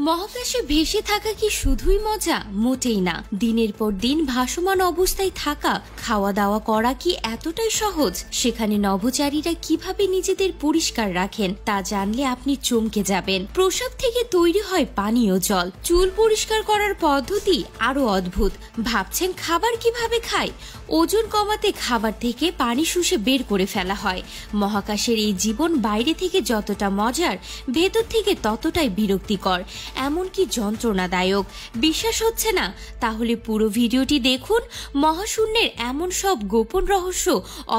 মহাকাশে ভেসে থাকা কি শুধুই মজা? মোটেই না। দিনের পর দিন ভাসমান অবস্থায় থাকা, খাওয়া দাওয়া করা কি এতটাই সহজ? সেখানে নভোচারীরা কিভাবে নিজেদের পরিষ্কার রাখেন তা জানলে আপনি চমকে যাবেন। প্রস্রাব থেকে তৈরি হয় পানীয় জল। চুল পরিষ্কার করার পদ্ধতি আরো অদ্ভুত। ভাবছেন খাবার কিভাবে খায়? ওজন কমাতে খাবার থেকে পানি শুষে বের করে ফেলা হয়। মহাকাশের এই জীবন বাইরে থেকে যতটা মজার, ভেতর থেকে ততটাই বিরক্তিকর, এমনকি যন্ত্রণাদায়ক। বিশ্বাস হচ্ছে না? তাহলে পুরো ভিডিওটি দেখুন। মহাশূন্যের এমন সব গোপন রহস্য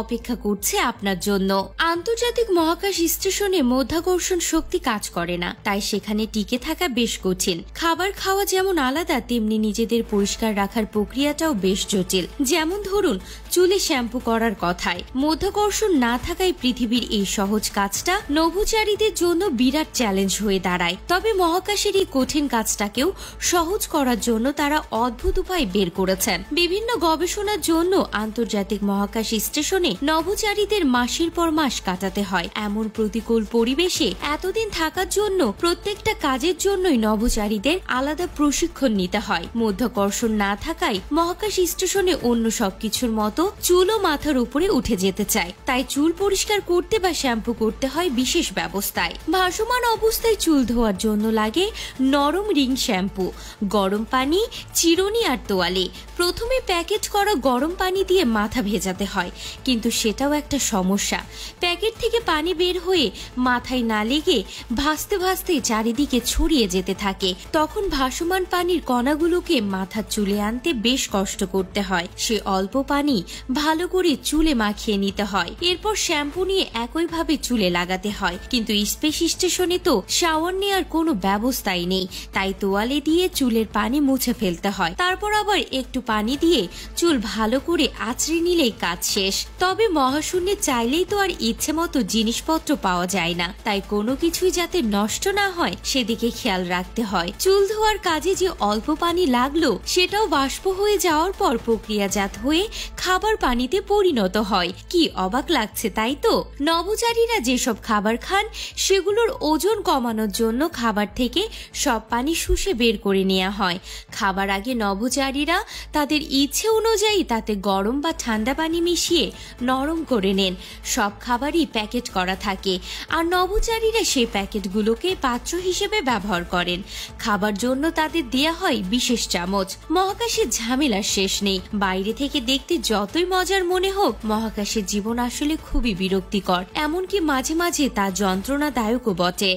অপেক্ষা করছে আপনার জন্য। আন্তর্জাতিক মহাকাশ স্টেশনে মাধ্যাকর্ষণ শক্তি কাজ করে না, তাই সেখানে টিকে থাকা বেশ কঠিন। খাবার খাওয়া যেমন আলাদা, তেমনি নিজেদের পরিষ্কার রাখার প্রক্রিয়াটাও বেশ জটিল। যেমন ধরুন, চুলে শ্যাম্পু করার কথায় মাধ্যাকর্ষণ না থাকায় পৃথিবীর এই সহজ কাজটা নভোচারীদের জন্য বিরাট চ্যালেঞ্জ হয়ে দাঁড়ায়। তবে মহাকাশের এই কঠিন কাজটাকেও সহজ করার জন্য তারা অদ্ভুত উপায় বের করেছেন। বিভিন্ন গবেষণার জন্য আন্তর্জাতিক মহাকাশ স্টেশনে নভোচারীদের মাসের পর মাস কাটাতে হয়। এমন প্রতিকূল পরিবেশে এতদিন থাকার জন্য প্রত্যেকটা কাজের জন্যই নভোচারীদের আলাদা প্রশিক্ষণ নিতে হয়। মাধ্যাকর্ষণ না থাকায় মহাকাশ স্টেশনে অন্য সবকিছুর মতো চুলও মাথার উপরে উঠে যেতে চায়, তাই চুল পরিষ্কার করতে বা শ্যাম্পু করতে হয় বিশেষ ব্যবস্থায়। ভাসমান অবস্থায় চুল ধোয়ার জন্য লাগে নরম রিং শ্যাম্পু, গরম পানি, চিরুনি আর তোয়ালে। প্রথমে প্যাকেট করা গরম পানি দিয়ে মাথা ভেজাতে হয়, কিন্তু সেটাও একটা সমস্যা। প্যাকেট থেকে পানি বের হয়ে মাথায় না লেগে ভাসতে ভাসতে চারিদিকে ছড়িয়ে যেতে থাকে। তখন ভাসমান পানির কণাগুলোকে মাথার চুলে আনতে বেশ কষ্ট করতে হয়। সে অল্প পানি ভালো করে চুলে মাখিয়ে নিতে হয়। এরপর শ্যাম্পু নিয়ে একইভাবে চুলে লাগাতে হয়। কিন্তু স্পেস স্টেশনে তো শাওয়ার নেওয়ার কোনো ব্যবস্থাই নেই, তাই তোয়ালে দিয়ে চুলের পানি মুছে ফেলতে হয়। তারপর আবার একটু পানি দিয়ে চুল ভালো করে আঁচড়ে নিলেই কাজ শেষ। তবে মহাশূন্যে চাইলেই তো আর ইচ্ছে মতো জিনিসপত্র পাওয়া যায় না, তাই কোনো কিছুই যাতে নষ্ট না হয় সেদিকে খেয়াল রাখতে হয়। চুল ধোয়ার কাজে যে অল্প পানি লাগলো সেটাও বাষ্প হয়ে যাওয়ার পর প্রক্রিয়াজাত হয়ে খাবার পানিতে পরিণত হয়। কি অবাক লাগছে, তাই তো? নভোচারীরা যেসব খাবার খান সেগুলোর ওজন কমানোর জন্য খাবার থেকে সব পানি শুষে বের করে নেওয়া হয়। খাবার আগে নভোচারীরা তাদের ইচ্ছে অনুযায়ী তাতে গরম বা ঠান্ডা পানি মিশিয়ে নরম করে নেন। সব খাবারই প্যাকেট করা থাকে, আর নভোচারীরা সেই প্যাকেটগুলোকে পাত্র হিসেবে ব্যবহার করেন। খাবার জন্য তাদের দেয়া হয় বিশেষ চামচ। মহাকাশের ঝামেলার শেষ নেই। বাইরে থেকে দেখতে যতই মজার মনে হোক, মহাকাশের জীবন আসলে খুবই বিরক্তিকর, এমনকি মাঝে মাঝে তা যন্ত্রণাদায়কও বটে।